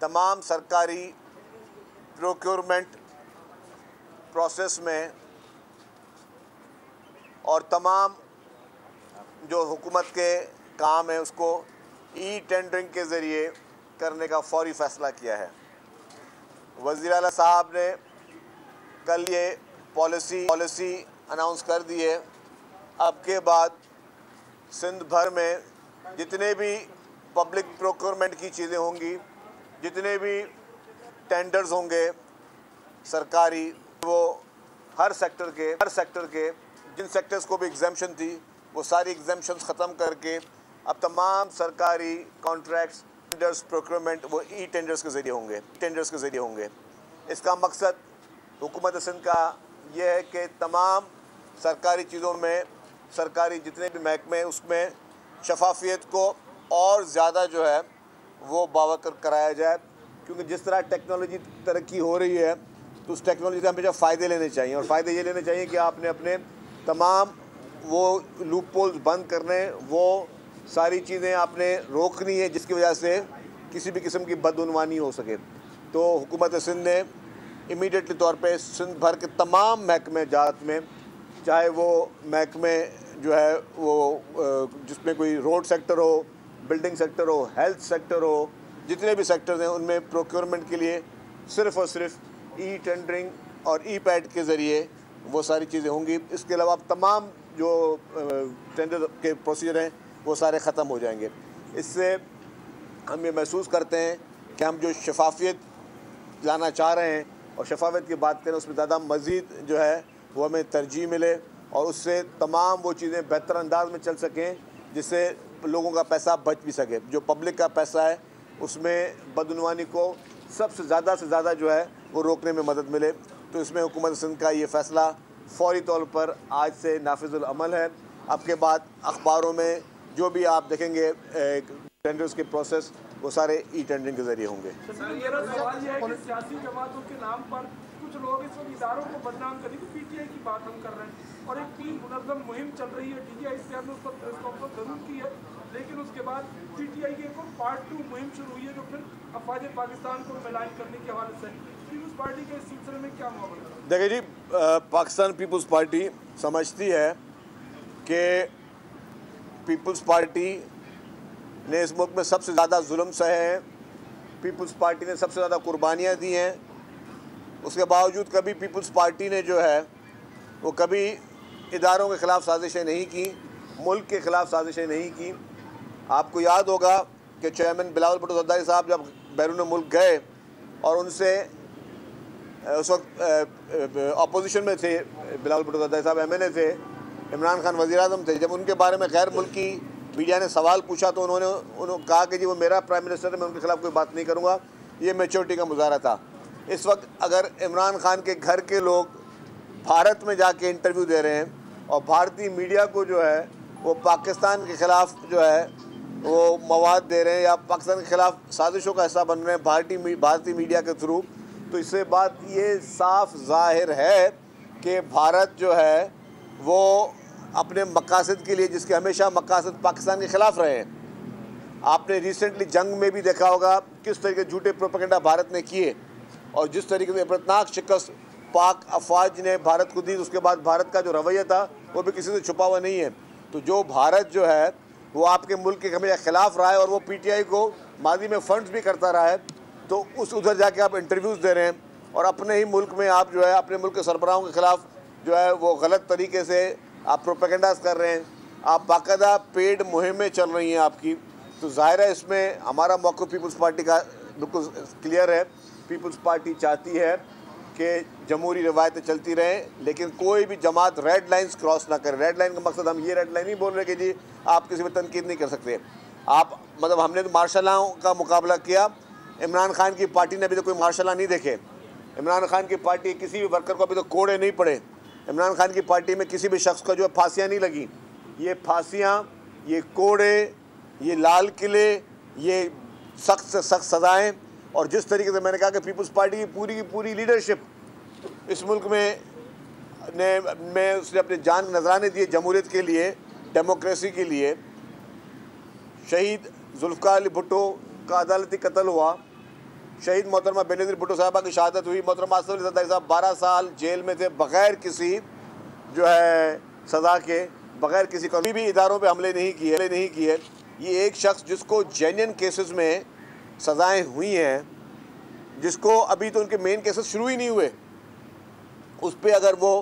तमाम सरकारी procurement process में और तमाम जो हुकूमत के काम है उसको ई टेंडरिंग के ज़रिए करने का फौरी फ़ैसला किया है। वज़ीर आला साहब ने कल ये पॉलिसी अनाउंस कर दी है। अब के बाद सिंध भर में जितने भी पब्लिक प्रोक्योरमेंट की चीज़ें होंगी, जितने भी टेंडर्स होंगे सरकारी, वो हर सेक्टर के जिन सेक्टर्स को भी एग्जाम्शन थी वो सारी एग्जाम्शंस ख़त्म करके अब तमाम सरकारी कॉन्ट्रैक्ट्स, टेंडर्स, प्रोक्योरमेंट वो ई टेंडर्स के ज़रिए होंगे। इसका मकसद हुकूमत सिंध का ये है कि तमाम सरकारी चीज़ों में, सरकारी जितने भी महकमे उसमें शफाफियत को और ज़्यादा जो है वो बावकर कराया जाए, क्योंकि जिस तरह टेक्नोलॉजी तरक्की हो रही है तो उस टेक्नोलॉजी से हमेशा फ़ायदे लेने चाहिए। और फ़ायदे ये लेने चाहिए कि आपने अपने तमाम वो लूप होल्स बंद करने, वो सारी चीज़ें आपने रोकनी है जिसकी वजह से किसी भी किस्म की बदउनवानी हो सके। तो हुकूमत सिंध ने इमीडिएटली तौर पे सिंध भर के तमाम महकमे जात में, चाहे वो महकमे जो है वो जिसमें कोई रोड सेक्टर हो, बिल्डिंग सेक्टर हो, हेल्थ सेक्टर हो, जितने भी सेक्टर्स हैं उनमें प्रोक्योरमेंट के लिए सिर्फ़ और सिर्फ ई टेंडरिंग और ई पैड के ज़रिए वो सारी चीज़ें होंगी। इसके अलावा तमाम जो टेंडर के प्रोसीजर हैं वो सारे ख़त्म हो जाएंगे। इससे हम ये महसूस करते हैं कि हम जो शफाफियत लाना चाह रहे हैं और शफाफियत की बात करें उसमें ज़्यादा मज़ीद जो है वो हमें तरजीह मिले और उससे तमाम वो चीज़ें बेहतर अंदाज में चल सकें जिससे लोगों का पैसा बच भी सके। जो पब्लिक का पैसा है उसमें बदउनवानी को सबसे ज़्यादा से ज़्यादा जो है वो रोकने में मदद मिले। तो इसमें हुकूमत सिंध का ये फ़ैसला फ़ौरी तौर पर आज से नाफिजुल अमल है। अब के बाद अखबारों में जो भी आप देखेंगे टेंडर्स के प्रोसेस वो सारे ई टेंडरिंग के ज़रिए होंगे। मेरा सवाल ये है कि सियासी जमातों के नाम पर कुछ लोग इस वक्त इदारों को बदनाम करें कि पीटीआई की बात हम कर रहे हैं और एक टीम मुनज़्ज़म मुहिम चल रही है। डीजीआई ने उस पर प्रेस कॉन्फ्रेंस जरूर की है, लेकिन उसके बाद पीटीआई की एक पार्ट 2 मुहिम शुरू हुई है जो फिर अफवाज पाकिस्तान को मिलान करने के हवाले से। पीपुल्स पार्टी के इस सिलसिले में क्या मामला है? देखिए जी, पाकिस्तान पीपुल्स पार्टी समझती है कि पीपुल्स पार्टी ने इस मुल्क में सबसे ज़्यादा जुल्म सहे हैं, पीपुल्स पार्टी ने सबसे ज़्यादा कुर्बानियाँ दी हैं। उसके बावजूद कभी पीपुल्स पार्टी ने जो है वो कभी इदारों के ख़िलाफ़ साजिशें नहीं की, मुल्क के ख़िलाफ़ साजिशें नहीं की। आपको याद होगा कि चेयरमैन बिलावल भुट्टो ज़रदारी साहब जब बैरून मुल्क गए और उनसे उस वक्त अपोजिशन में थे, बिलावल भुट्टो ज़रदारी साहब MNA थे, इमरान खान वज़ीर आज़म थे। जब उनके बारे में गैर मुल्की मीडिया ने सवाल पूछा तो उन्होंने कहा कि जी वो मेरा प्राइम मिनिस्टर है, मैं उनके खिलाफ़ कोई बात नहीं करूँगा। ये मैच्योरिटी का मुजाहरा था। इस वक्त अगर इमरान खान के घर के लोग भारत में जाके इंटरव्यू दे रहे हैं और भारतीय मीडिया को जो है वो पाकिस्तान के ख़िलाफ़ जो है वो मवाद दे रहे हैं या पाकिस्तान के ख़िलाफ़ साजिशों का हिस्सा बन रहे हैं भारतीय मीडिया के थ्रू, तो इससे बात ये साफ ज़ाहिर है कि भारत जो है वो अपने मकासद के लिए, जिसके हमेशा मकासद पाकिस्तान के ख़िलाफ़ रहे हैं। आपने रिसेंटली जंग में भी देखा होगा किस तरीके झूठे प्रोपेगेंडा भारत ने किए और जिस तरीके से इबरतनाक शिकस्त पाक अफवाज ने भारत को दी। उसके बाद भारत का जो रवैया था वो भी किसी से छुपा हुआ नहीं है। तो जो भारत जो है वो आपके मुल्क के हमेशा ख़िलाफ़ रहा है और वो PTI को माजी में फ़ंड्स भी करता रहा है, तो उधर जाके आप इंटरव्यूज़ दे रहे हैं और अपने ही मुल्क में आप जो है अपने मुल्क के सरबराहों के ख़िलाफ़ जो है वो गलत तरीके से आप प्रोपेगेंडास कर रहे हैं। आप बाकायदा पेड मुहिमें चल रही हैं आपकी। तो ज़ाहिर है इसमें हमारा मौक़िफ़ पीपुल्स पार्टी का बिल्कुल क्लियर है। पीपुल्स पार्टी चाहती है कि जमहूरी रवायतें चलती रहें, लेकिन कोई भी जमात रेड लाइन्स क्रॉस ना करे। रेड लाइन का मकसद हम ये रेड लाइन नहीं बोल रहे कि जी आप किसी पर तनकीद नहीं कर सकते। आप मतलब हमने तो मार्शल लॉ का मुकाबला किया, इमरान खान की पार्टी ने अभी तो कोई मार्शल लॉ नहीं देखे। इमरान खान की पार्टी किसी भी वर्कर को अभी तो कोड़े नहीं पड़े। इमरान खान की पार्टी में किसी भी शख्स को जो है फांसियाँ नहीं लगी। ये फांसियाँ, ये कोड़े, ये लाल किले, ये सख्त से सख्त सज़ाएँ और जिस तरीके से मैंने कहा कि पीपुल्स पार्टी की पूरी लीडरशिप इस मुल्क में उसने अपने जान नजराने दिए जमहूरियत के लिए, डेमोक्रेसी के लिए। शहीद जुल्फ़िकार अली भुट्टो का अदालती कत्ल हुआ, शहीद मोहतरमा बेनज़ीर भुट्टो साहबा की शहादत हुई। मोहतरमा आसिफ अली ज़रदारी साहब 12 साल जेल में थे बग़ैर किसी जो है सज़ा के, बग़ैर किसी कोई भी इदारों पे हमले नहीं किए। ये एक शख्स जिसको जेन्युइन केसेस में सज़ाएँ हुई हैं, जिसको अभी तो उनके मेन केसेस शुरू ही नहीं हुए, उस पर अगर वो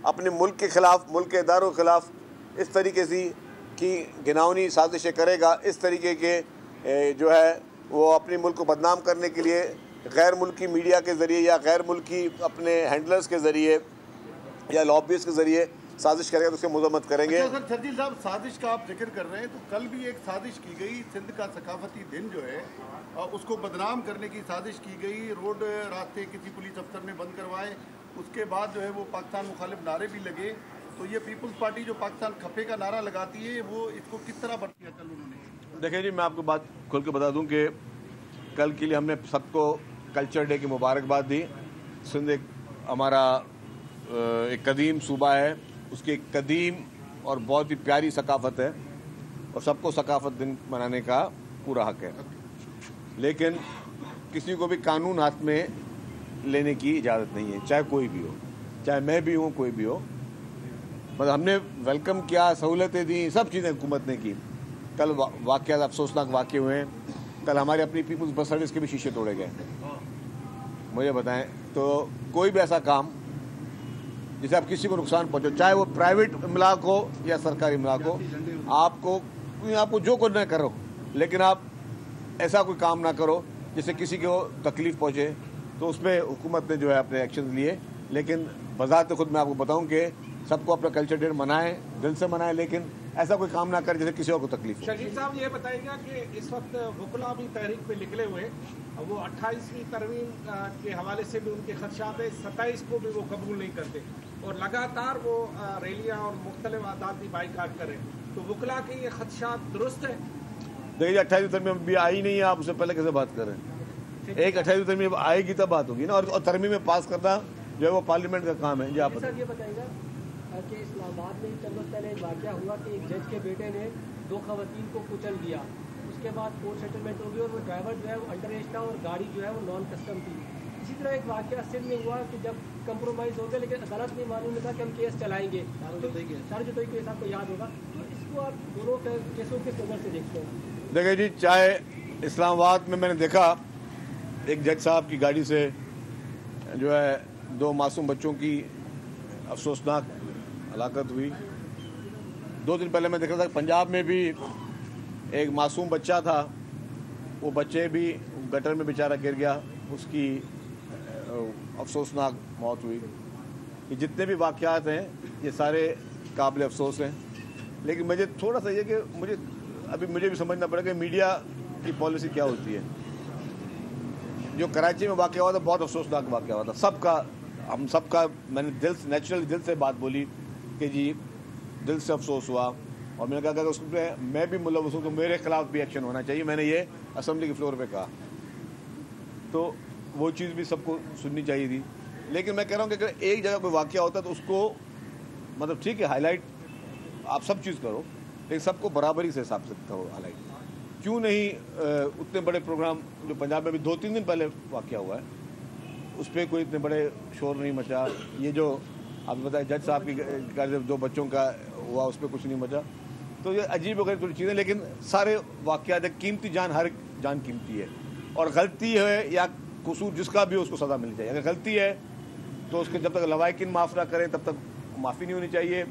अपने मुल्क के ख़िलाफ़, मुल्क के इदारों के ख़िलाफ़ इस तरीके से की घिनौनी साजिशें करेगा, इस तरीके के जो है वो अपने मुल्क को बदनाम करने के लिए गैर मुल्की मीडिया के ज़रिए या गैर मुल्की अपने हैंडलर्स के ज़रिए या लॉबिस्ट के ज़रिए साजिश करेगा तो उसकी मजम्मत करेंगे। अच्छा सर, शर्जील साहब, साजिश का आप जिक्र कर रहे हैं, तो कल भी एक साजिश की गई, सिंध का सकाफती दिन जो है उसको बदनाम करने की साजिश की गई। रोड रास्ते किसी पुलिस अफसर ने बंद करवाए, उसके बाद जो है वो पाकिस्तान मुखालिफ नारे भी लगे। तो ये पीपल्स पार्टी जो पाकिस्तान खफे का नारा लगाती है, वो इसको किस तरह बरती है कल उन्होंने? देखिए जी, मैं आपको बात खोल के बता दूं कि कल के लिए हमने सबको कल्चर डे की मुबारकबाद दी। सिंध एक हमारा एक कदीम सूबा है, उसकी एक कदीम और बहुत ही प्यारी सकाफत है और सबको सकाफत दिन मनाने का पूरा हक है, लेकिन किसी को भी कानून हाथ में लेने की इजाज़त नहीं है, चाहे कोई भी हो, चाहे मैं भी हूँ, कोई भी हो। मतलब हमने वेलकम किया, सहूलतें दी, सब चीज़ें हुकूमत ने की। कल वाक़यात अफसोसनाक वाक़े हुए हैं। कल हमारे अपनी पीपल्स बस सर्विस के भी शीशे तोड़े गए। मुझे बताएं तो कोई भी ऐसा काम जिसे आप किसी को नुकसान पहुंचो, चाहे वो प्राइवेट इमलाक हो या सरकारी इमलाक हो, आपको जो करना करो, लेकिन आप ऐसा कोई काम ना करो जिससे किसी को तकलीफ़ पहुंचे। तो उसमें हुकूमत ने जो है अपने एक्शन लिए, लेकिन बज़ात खुद मैं आपको बताऊं कि सबको अपना कल्चर डे मनाएं, दिल से मनाएं, लेकिन ऐसा कोई काम ना करें जिससे किसी और को तकलीफ हो। शर्जील साहब ये बताइएगा कि इस वक्त वकला भी तहरीक पे निकले हुए, वो 28वीं तरमीम के हवाले से भी उनके खदशात है, 27 को भी वो कबूल नहीं करते और लगातार वो रैलियाँ और मुख्तलिफ अदालती बाइकाट करें। तो वकला के ये खदशात दुरुस्त है? देखिए, 28वीं तरमीम अभी आई नहीं है, आप उससे पहले कैसे बात कर रहे हैं? एक 28वीं तरमीम आएगी तब बात होगी ना, और तरमीम में पास करना जो है वो पार्लियामेंट का काम है। जी आप ये बताइएगा कि इस्लामाबाद में चंद वक्त पहले एक वाक़या हुआ कि एक जज के बेटे ने 2 खवातीन को कुचल दिया, उसके बाद कोर्ट सेटलमेंट हो गई और वो ड्राइवर जो है वो अंडर एज था और गाड़ी जो है वो नॉन कस्टम थी। इसी तरह एक वाक़या सिंध में हुआ कि जब कंप्रोमाइज़ हो गया, लेकिन अदालत ने मालूम था कि हम केस चलाएंगे, चारजुतोई केस आपको याद होगा। तो इसको आप दोनों केसों के नज़र से देखते हैं? देखिए जी, चाहे इस्लामाबाद में मैंने देखा एक जज साहब की गाड़ी से जो है 2 मासूम बच्चों की अफसोसनाक हलाकत हुई। 2 दिन पहले मैं देखा था पंजाब में भी एक मासूम बच्चा था, वो बच्चे भी गटर में बेचारा गिर गया, उसकी अफसोसनाक मौत हुई। ये जितने भी वाक़यात हैं ये सारे काबिल अफसोस हैं, लेकिन मुझे थोड़ा सा ये कि मुझे भी समझना पड़ेगा कि मीडिया की पॉलिसी क्या होती है। जो कराची में वाक़या हुआ था बहुत अफसोसनाक वाक़या हुआ था, हम सबका मैंने नेचुरली दिल से बात बोली कि जी दिल से अफसोस हुआ, और मैंने कहा कि उसमें मैं भी मुलव्वस हूँ तो मेरे खिलाफ भी एक्शन होना चाहिए। मैंने ये असेंबली के फ्लोर पे कहा, तो वो चीज़ भी सबको सुननी चाहिए थी। लेकिन मैं कह रहा हूँ कि अगर एक जगह कोई वाक़या होता तो उसको मतलब ठीक है हाईलाइट आप सब चीज़ करो, लेकिन सबको बराबरी से हिसाब से करो हाईलाइट। क्यों नहीं उतने बड़े प्रोग्राम जो पंजाब में भी 2-3 दिन पहले वाक़या हुआ है उस पर कोई इतने बड़े शोर नहीं मचा। ये जो आप बताएं जज साहब की 2 बच्चों का हुआ उस पर कुछ नहीं मचा। तो ये अजीब वगैरह थोड़ी चीज़ें, लेकिन सारे वाक़यात कीमती जान, हर जान कीमती है, और गलती है या कसूर जिसका भी हो उसको सज़ा मिलनी चाहिए। अगर गलती है तो उसके जब तक लवाकिन माफ़ ना करें तब तक माफ़ी नहीं होनी चाहिए,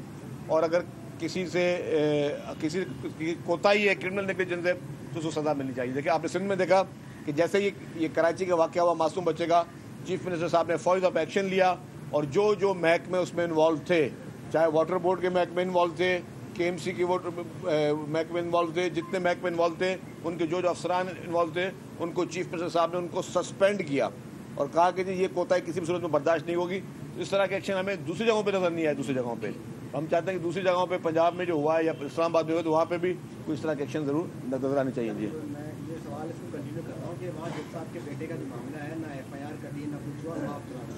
और अगर किसी की कोताही है, क्रिमिनल नेग्लिजेंस है, तो उसको सज़ा मिलनी चाहिए। देखिए आपने सिंध में देखा कि जैसे ये कराची का वाक़या हुआ मासूम बच्चे का, चीफ मिनिस्टर साहब ने फौज ऑफ एक्शन लिया, और जो महकमे उसमें इन्वॉल्व थे, चाहे वाटर बोर्ड के महकमे इन्वॉल्व थे, KMC के महकमे इन्वॉल्व थे, जितने महकमे इन्वॉल्व थे, उनके जो अफसरान इन्वॉल्व थे, उनको चीफ मिनिस्टर साहब ने उनको सस्पेंड किया और कहा कि ये कोताही किसी भी सूरत में बर्दाश्त नहीं होगी। इस तरह के एक्शन हमें दूसरी जगहों पे नज़र नहीं आए। दूसरी जगहों पे हम चाहते हैं कि दूसरी जगहों पे पंजाब में जो हुआ है या इस्लामाबाद में हुआ तो वहाँ पे भी कोई इस तरह के एक्शन ज़रूर नजर आने चाहिए। जी मैं ये सवाल इसको कंटिन्यू कर रहा हूँ कि वहाँ जज साहब के बेटे का जो मामला है, ना FIR कटी, ना कुछ हुआ, माफ कराना।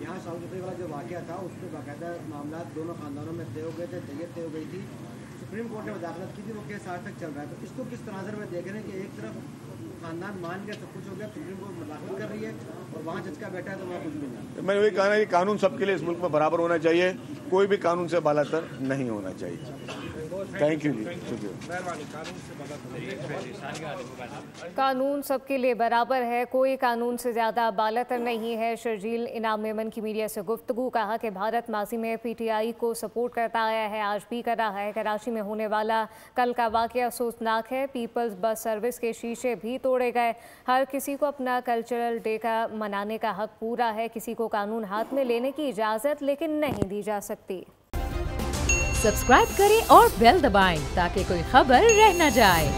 यहाँ साउथ वाला जो वाक़या था उस पर बाकायदा मामला दोनों खानदानों में तय हो गए थे, तैयत हो गई थी, सुप्रीम कोर्ट ने वदाखलत की थी, वो केस आज तक चल रहा है। तो इसको किस तनाज़र में देख रहे हैं कि एक तरफ खानदान मान गया, सब कुछ हो गया, सुप्रीम कोर्ट मुलाकात कर रही है और वहाँ जज का बैठा है तो वहाँ कुछ भी नहीं। मैंने वही कहा ना कि कानून सबके लिए इस मुल्क में बराबर होना चाहिए, कोई भी कानून से बालातर नहीं होना चाहिए। थैंक यू जी, शुक्रिया। कानून सबके लिए बराबर है, कोई कानून से ज़्यादा बालातर नहीं है। शर्जील इनाम मेमन की मीडिया से गुफ्तगू, कहा कि भारत माजी में पीटीआई को सपोर्ट करता आया है, आज भी कर रहा है। कराची में होने वाला कल का वाक़या अफसोसनाक है, पीपल्स बस सर्विस के शीशे भी तोड़े गए। हर किसी को अपना कल्चरल डे का मनाने का हक पूरा है, किसी को कानून हाथ में लेने की इजाज़त लेकिन नहीं दी जा सकती। सब्सक्राइब करें और बेल दबाएं ताकि कोई खबर रह न जाए।